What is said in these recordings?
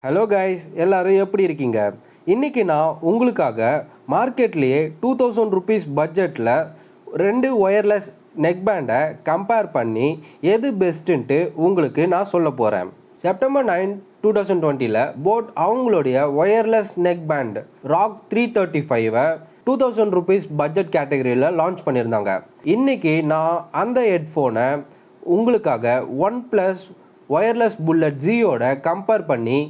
Hello guys, எல்லாரும் எப்படி இருக்கீங்க? இன்னைக்கு நான் உங்களுக்காக மார்க்கெட்லேயே 2000 ருபீஸ் பட்ஜெட்டில் 2 ஒயர்லெஸ் நெக் பேண்டை கம்பேர் பண்ணி எது பெஸ்ட்டுன்ட்டு உங்களுக்கு நான் சொல்ல போகிறேன். செப்டம்பர் 9, 2020 போட் அவங்களுடைய wireless neck band rock 335 2000 rupees budget கேட்டகரியில் லான்ச் பண்ணியிருந்தாங்க. இன்னைக்கு நான் அந்த ஹெட்ஃபோனை உங்களுக்காக ஒன்ப்ளஸ் ஒயர்லெஸ் புல்லட் ஜியோட கம்பேர் பண்ணி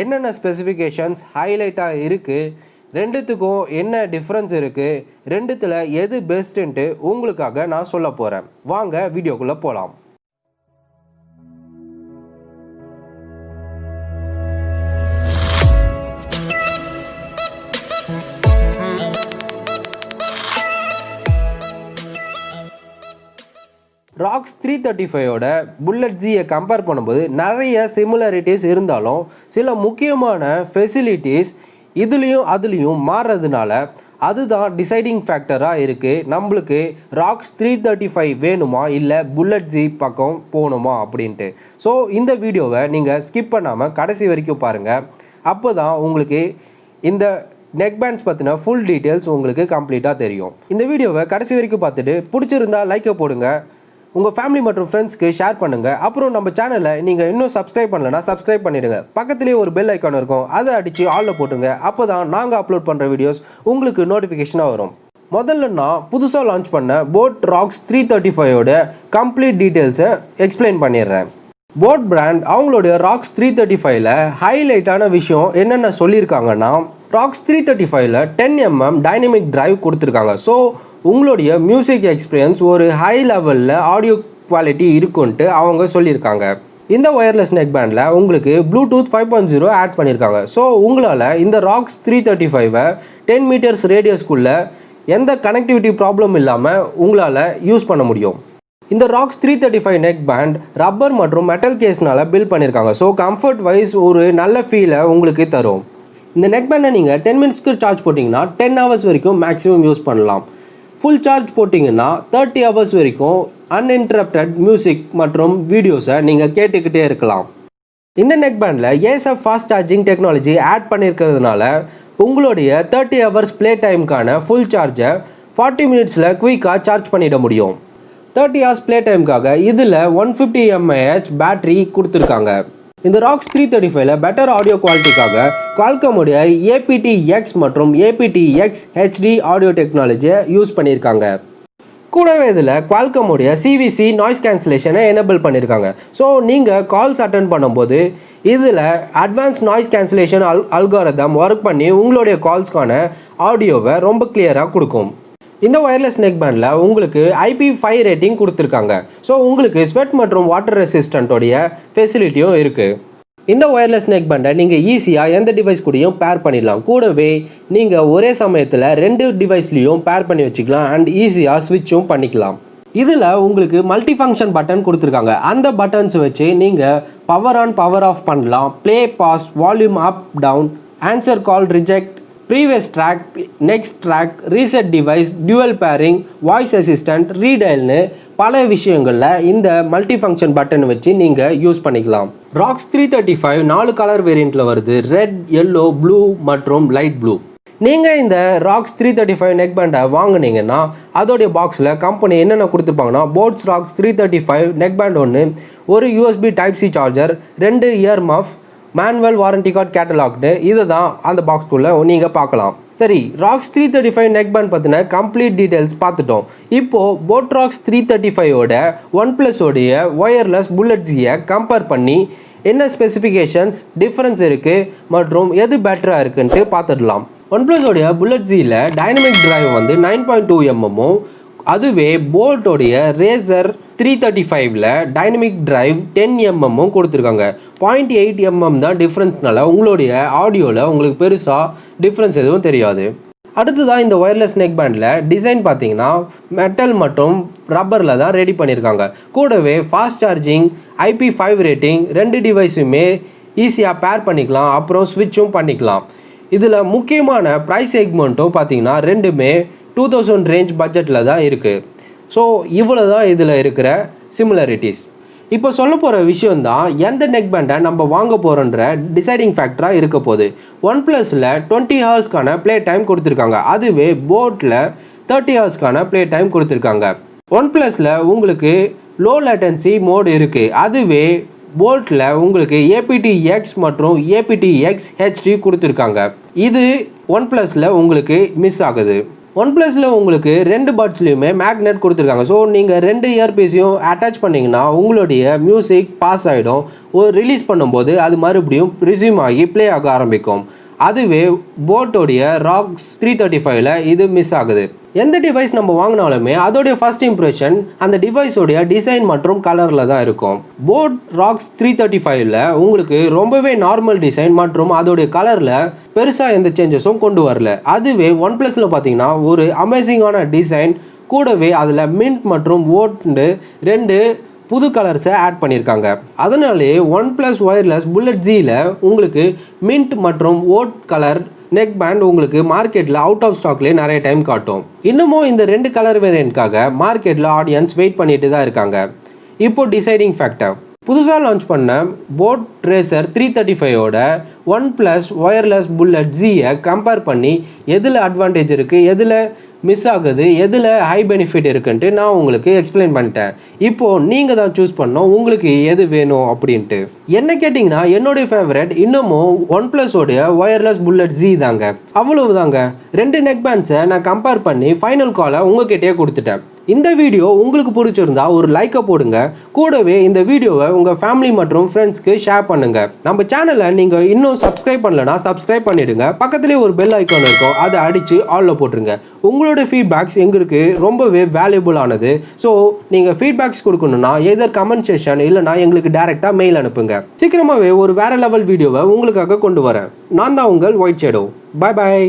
என்னென்ன ஸ்பெசிஃபிகேஷன்ஸ் ஹைலைட்டாக இருக்குது, ரெண்டுத்துக்கும் என்ன டிஃப்ரென்ஸ் இருக்குது, ரெண்டுத்தில் எது பெஸ்ட்டுன்ட்டு உங்களுக்காக நான் சொல்ல போகிறேன். வாங்க வீடியோக்குள்ளே போகலாம். ராக்ஸ் 335ஓட புல்லட் ஜியை கம்பேர் பண்ணும்போது நிறைய சிமிலாரிட்டிஸ் இருந்தாலும் சில முக்கியமான ஃபெசிலிட்டிஸ் இதுலேயும் மாறுறதுனால அதுதான் டிசைடிங் ஃபேக்டராக இருக்குது. நம்மளுக்கு ராக்ஸ் 335 வேணுமா இல்லை புல்லட் ஜி பக்கம் போகணுமா அப்படின்ட்டு. ஸோ இந்த வீடியோவை நீங்கள் ஸ்கிப் பண்ணாமல் கடைசி வரைக்கும் பாருங்கள். அப்போ தான் உங்களுக்கு இந்த நெக் பேண்ட்ஸ் பற்றின ஃபுல் டீட்டெயில்ஸ் உங்களுக்கு கம்ப்ளீட்டாக தெரியும். இந்த வீடியோவை கடைசி வரைக்கும் பார்த்துட்டு பிடிச்சிருந்தா லைக்கை போடுங்க, உங்கள் ஃபேமிலி மற்றும் ஃப்ரெண்ட்ஸ்க்கு ஷேர் பண்ணுங்கள். அப்புறம் நம்ம சேனலை நீங்கள் இன்னும் சப்ஸ்கிரைப் பண்ணலைன்னா சப்ஸ்கிரைப் பண்ணிவிடுங்க. பக்கத்துலேயே ஒரு பெல் ஐக்கான் இருக்கும், அதை அடித்து ஆலில் போட்டுங்க. அப்போ தான் நாங்கள் அப்லோட் பண்ணுற வீடியோஸ் உங்களுக்கு நோட்டிஃபிகேஷனாக வரும். முதல்ல நான் புதுசாக லான்ச் பண்ண போட் ராக்ஸ் 335ஓட கம்ப்ளீட் டீட்டெயில்ஸை எக்ஸ்பிளைன் பண்ணிடுறேன். போட் பிராண்ட் அவங்களுடைய ராக்ஸ் 335ல் ஹைலைட்டான விஷயம் என்னென்ன சொல்லியிருக்காங்கன்னா, ராக்ஸ் 335ல் 10mm டைனமிக் டிரைவ் கொடுத்துருக்காங்க. ஸோ உங்களுடைய மியூசிக் எக்ஸ்பீரியன்ஸ் ஒரு ஹை லெவலில் ஆடியோ குவாலிட்டி இருக்குன்ட்டு அவங்க சொல்லியிருக்காங்க. இந்த ஒயர்லெஸ் நெக் பேண்டில் உங்களுக்கு ப்ளூடூத் 5.0 ஆட் பண்ணியிருக்காங்க. ஸோ உங்களால் இந்த ராக்ஸ் 335 10 மீட்டர்ஸ் ரேடியஸ்க்குள்ளே எந்த கனெக்டிவிட்டி ப்ராப்ளம் இல்லாமல் உங்களால் யூஸ் பண்ண முடியும். இந்த ராக்ஸ் 335 நெக் பேண்ட் ரப்பர் மற்றும் மெட்டல் கேஸ்னால பில்ட் பண்ணியிருக்காங்க. ஸோ கம்ஃபர்ட் வைஸ் ஒரு நல்ல ஃபீலை உங்களுக்கு தரும். இந்த நெக் பேண்டை நீங்கள் 10 மினிட்ஸ்க்கு சார்ஜ் போட்டிங்கன்னா 10 ஹவர்ஸ் வரைக்கும் மேக்ஸிமம் யூஸ் பண்ணலாம். ஃபுல் சார்ஜ் போட்டிங்கன்னா 30 ஹவர்ஸ் வரைக்கும் அன்இன்டரப்டட் மியூசிக் மற்றும் வீடியோஸை நீங்கள் கேட்டுக்கிட்டே இருக்கலாம். இந்த நெக் பேண்டில் ASF fast charging technology add பண்ணியிருக்கிறதுனால உங்களுடைய 30 ஹவர்ஸ் ப்ளே டைமுக்கான ஃபுல் சார்ஜை 40 மினிட்ஸில் குயிக்காக சார்ஜ் பண்ணிட முடியும். 30 ஹவர்ஸ் ப்ளே டைமுக்காக இதில் 150 mAh பேட்டரி கொடுத்துருக்காங்க. இந்த ராக்ஸ் 335ல் பெட்டர் ஆடியோ குவாலிட்டிக்காக குவால்காமுடைய APTX மற்றும் APTX HD ஆடியோ டெக்னாலஜியை யூஸ் பண்ணியிருக்காங்க. கூடவே இதில் குவால்காமுடைய CVC நாய்ஸ் கேன்சலேஷனை எனேபிள் பண்ணியிருக்காங்க. ஸோ நீங்கள் கால்ஸ் அட்டன் பண்ணும்போது இதில் advance noise cancellation algorithm work பண்ணி உங்களுடைய கால்ஸ்க்கான ஆடியோவை ரொம்ப கிளியராக கொடுக்கும். இந்த ஒயர்லெஸ் நெக் பேண்டில் உங்களுக்கு IP5 ரேட்டிங் கொடுத்துருக்காங்க. ஸோ உங்களுக்கு ஸ்வெட் மற்றும் வாட்டர் ரெசிஸ்டன்ட்டோடைய ஃபெசிலிட்டியும் இருக்குது. இந்த ஒயர்லெஸ் நெக் பேண்டை நீங்கள் ஈஸியாக எந்த டிவைஸ் கூடயும் பேர் பண்ணிடலாம். கூடவே நீங்கள் ஒரே சமயத்தில் 2 டிவைஸ்லேயும் பேர் பண்ணி வச்சுக்கலாம் அண்ட் ஈஸியாக ஸ்விட்சும் பண்ணிக்கலாம். இதில் உங்களுக்கு மல்டி ஃபங்க்ஷன் பட்டன் கொடுத்துருக்காங்க. அந்த பட்டன்ஸ் வச்சு நீங்கள் பவர் ஆன் பவர் ஆஃப் பண்ணலாம், play pause, volume up down, answer call, reject, previous track, next track, reset device, dual pairing, voice assistant, ரீடைல்னு பல விஷயங்களில் இந்த மல்டி ஃபங்க்ஷன் பட்டன் வச்சு நீங்கள் யூஸ் பண்ணிக்கலாம். ராக்ஸ் 335 4 கலர் வேரியண்ட்டில் வருது, ரெட், எல்லோ, ப்ளூ மற்றும் லைட் ப்ளூ. நீங்கள் இந்த ராக்ஸ் 335 நெக் பேண்டை வாங்கினீங்கன்னா அதோடைய பாக்ஸில் கம்பெனி என்னென்ன கொடுத்துருப்பாங்கன்னா, போட்ஸ் ராக்ஸ் 335 நெக் பேண்ட் ஒன்று, ஒரு USB Type-C சார்ஜர், 2 ear muff, manual warranty card, catalogued, இதை தான் அந்த பாக்ஸ்குள்ளே நீங்கள் பார்க்கலாம். சரி, ராக்ஸ் 335 நெக் பேண்ட் பற்றின கம்ப்ளீட் டீட்டெயில்ஸ் பார்த்துட்டோம். இப்போது போட் ராக்ஸ் 335ஓட ஒன்ப்ளஸோடைய ஒயர்லெஸ் புல்லட் ஜியை கம்பேர் பண்ணி என்ன ஸ்பெசிஃபிகேஷன்ஸ் டிஃப்ரென்ஸ் இருக்குது மற்றும் எது பெட்டராக இருக்குன்ட்டு பார்த்துடலாம். ஒன்ப்ளஸோடைய புல்லட் ஜியில் டைனமிக் டிரைவ் வந்து 9.2mm, அதுவே போட்டோடைய ரேசர் 335ல் டைனமிக் டிரைவ் 10mm கொடுத்துருக்காங்க. 0.8mm தான் டிஃப்ரென்ஸ்னால உங்களுடைய ஆடியோவில் உங்களுக்கு பெருசாக டிஃப்ரென்ஸ் எதுவும் தெரியாது. அடுத்ததான் இந்த ஒயர்லெஸ் நெக் பேண்டில் டிசைன் பார்த்தீங்கன்னா மெட்டல் மற்றும் ரப்பரில் தான் ரெடி பண்ணியிருக்காங்க. கூடவே ஃபாஸ்ட் சார்ஜிங், IP5 ரேட்டிங், 2 டிவைஸுமே ஈஸியாக பேர் பண்ணிக்கலாம், அப்புறம் ஸ்விட்சும் பண்ணிக்கலாம். இதில் முக்கியமான ப்ரைஸ் செக்மெண்ட்டும் பார்த்தீங்கன்னா ரெண்டுமே 2000 ரேஞ்ச் பட்ஜெட்டில் தான் இருக்குது. ஸோ இவ்வளோ தான் இதில் இருக்கிற சிமிலாரிட்டிஸ். இப்போ சொல்ல போற விஷயம் தான் எந்த நெக் பேண்டை நம்ம வாங்க போறோன்ற டிசைடிங் ஃபேக்டரா இருக்க போகுது. ஒன்பிளஸ்ல 20 ஹவர்ஸ்க்கான ப்ளே டைம் கொடுத்துருக்காங்க. அதுவே போட்ல 30 ஹவர்ஸ்க்கான ப்ளே டைம் கொடுத்துருக்காங்க. ஒன்பிளஸ்ல உங்களுக்கு லோ லேட்டன்சி மோட் இருக்கு. அதுவே போட்ல உங்களுக்கு APTX மற்றும் APTX HD கொடுத்துருக்காங்க. இது ஒன்பிளஸ்ல உங்களுக்கு மிஸ் ஆகுது. ஒன்பிளஸ்ல உங்களுக்கு ரெண்டு பட்ஸ்லயுமே மேக்னெட் கொடுத்துருக்காங்க. ஸோ நீங்க ரெண்டு இயர்பீஸையும் அட்டாச் பண்ணீங்கன்னா உங்களுடைய மியூசிக் பாஸ் ஆகிடும். ஒரு ரிலீஸ் பண்ணும்போது அது மறுபடியும் ரிசீவ் ஆகி ப்ளே ஆக ஆரம்பிக்கும். அதுவே போட்டோடைய ராக்ஸ் 335ல இது மிஸ் ஆகுது. எந்த டிவைஸ் நம்ம வாங்கினாலுமே அதோடைய ஃபர்ஸ்ட் இம்ப்ரெஷன் அந்த டிவைஸோடைய டிசைன் மற்றும் கலர்ல தான் இருக்கும். போட் ராக்ஸ் 335ல உங்களுக்கு ரொம்பவே நார்மல் டிசைன் மற்றும் அதோடைய கலர்ல பெருசா எந்த சேஞ்சஸும் கொண்டு வரல. அதுவே ஒன்பிளஸ்ல பாத்தீங்கன்னா ஒரு அமேசிங்கான டிசைன், கூடவே அதுல மின்ட் மற்றும் வோட் ரெண்டு புது கலர்ஸை ஆட் பண்ணியிருக்காங்க. அதனாலே OnePlus Wireless Bullet Zல உங்களுக்கு மின்ட் மற்றும் வோட் கலர் நெக் பேண்ட் உங்களுக்கு மார்க்கெட்ல அவுட் ஆஃப் ஸ்டாக்லேயே நிறைய டைம் காட்டும். இன்னமும் இந்த ரெண்டு கலர் வேரியன்ட்காக மார்க்கெட்ல ஆடியன்ஸ் வெயிட் பண்ணிட்டு தான் இருக்காங்க. இப்போ டிசைடிங் ஃபேக்டர், புதுசாக லான்ச் பண்ண போட் ரேசர் 335ஓட OnePlus Wireless Bullet Zயை கம்பேர் பண்ணி எதில் அட்வான்டேஜ் இருக்குது, எதில் மிஸ் ஆகுது, எதில் ஹை பெனிஃபிட் இருக்குன்ட்டு நான் உங்களுக்கு எக்ஸ்பிளைன் பண்ணிட்டேன். இப்போது நீங்கள் தான் சூஸ் பண்ணோம் உங்களுக்கு எது வேணும் அப்படின்ட்டு. என்ன கேட்டிங்கன்னா என்னுடைய ஃபேவரட் இன்னமும் ஒன்பிளஸோடைய ஒயர்லெஸ் புல்லட் Z தாங்க. அவ்வளவுதாங்க. ரெண்டு நெக் பேண்ட்ஸை நான் கம்பேர் பண்ணி ஃபைனல் காலை உங்ககிட்டயே கொடுத்துட்டேன். இந்த வீடியோ உங்களுக்கு பிடிச்சிருந்தா ஒரு லைக்கை போடுங்க. கூடவே இந்த வீடியோவை உங்கள் ஃபேமிலி மற்றும் ஃப்ரெண்ட்ஸ்க்கு ஷேர் பண்ணுங்க. நம்ம சேனலை நீங்கள் இன்னும் சப்ஸ்கிரைப் பண்ணலன்னா சப்ஸ்கிரைப் பண்ணிடுங்க. பக்கத்துலேயே ஒரு பெல் ஐக்கான் இருக்கும், அதை அடித்து ஆல்ல போட்டுருங்க. உங்களோட ஃபீட்பேக்ஸ் எங்களுக்கு ரொம்பவே வேல்யூபிள் ஆனது. ஸோ நீங்கள் ஃபீட்பேக்ஸ் கொடுக்கணும்னா எதர் கமெண்ட் செக்ஷன் இல்லைனா எங்களுக்கு டைரெக்டாக மெயில் அனுப்புங்க. சீக்கிரமாகவே ஒரு வேற லெவல் வீடியோவை உங்களுக்காக கொண்டு வரேன். நான் தான் உங்கள் ஒயிட் ஷேடோ. பாய் பாய்.